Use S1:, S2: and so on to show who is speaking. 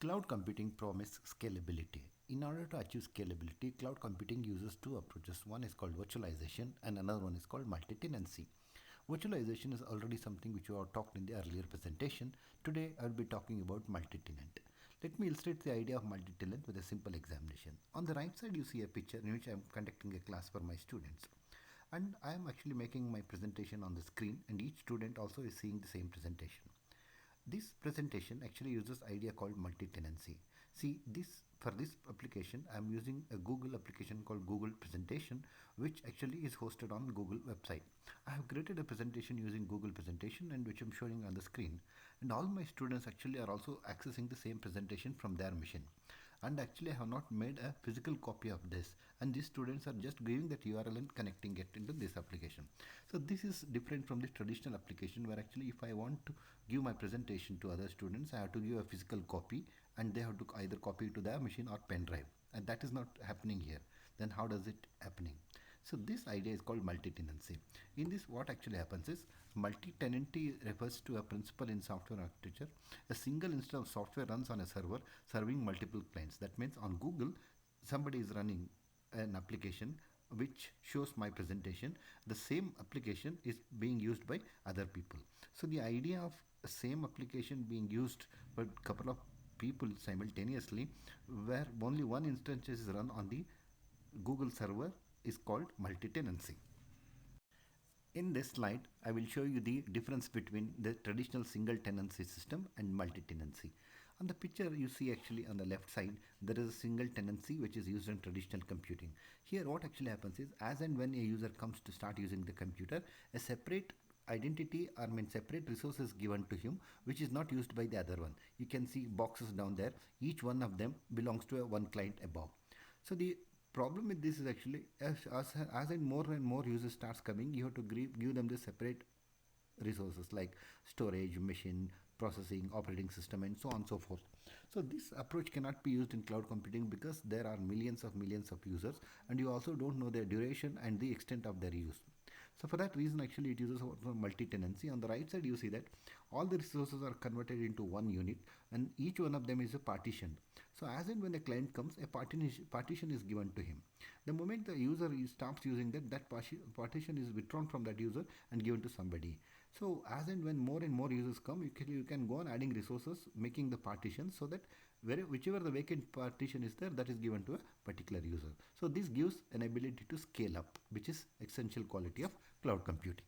S1: Cloud computing promises scalability. In order to achieve scalability, cloud computing uses two approaches. One is called virtualization and another one is called multi-tenancy. Virtualization is already something which we have talked in the earlier presentation. Today I will be talking about multi-tenant. Let me illustrate the idea of multi-tenant with a simple examination. On the right side you see a picture in which I am conducting a class for my students. And I am actually making my presentation on the screen and each student also is seeing the same presentation. This presentation actually uses idea called multi-tenancy. See, for this application I am using a Google application called Google Presentation, which actually is hosted on Google website. I have created a presentation using Google Presentation and which I am showing on the screen, and all my students actually are also accessing the same presentation from their machine. And actually I have not made a physical copy of this, and these students are just giving that URL and connecting it into this application. So this is different from the traditional application where actually if I want to give my presentation to other students, I have to give a physical copy and they have to either copy it to their machine or pen drive, and that is not happening here. Then how does it happening? So this idea is called multi-tenancy. In this, what actually happens is multi-tenancy refers to a principle in software architecture. A single instance of software runs on a server serving multiple clients. That means on Google, somebody is running an application which shows my presentation. The same application is being used by other people. So the idea of a same application being used by a couple of people simultaneously, where only one instance is run on the Google server, is called multi-tenancy. In this slide, I will show you the difference between the traditional single tenancy system and multi-tenancy. On the picture you see actually on the left side, there is a single tenancy which is used in traditional computing. Here what actually happens is, as and when a user comes to start using the computer, a separate identity or separate resources given to him which is not used by the other one. You can see boxes down there. Each one of them belongs to a one client above. So the problem with this is actually as in more and more users starts coming, you have to give them the separate resources like storage, machine, processing, operating system, and so on and so forth. So this approach cannot be used in cloud computing because there are millions of users and you also don't know their duration and the extent of their use. So for that reason actually it uses multi-tenancy. On the right side you see that all the resources are converted into one unit and each one of them is a partition. So as and when a client comes, a partition is given to him. The moment the user stops using that partition is withdrawn from that user and given to somebody. So as and when more and more users come, you can go on adding resources, making the partition so that whichever the vacant partition is there, that is given to a particular user. So this gives an ability to scale up, which is essential quality of cloud computing.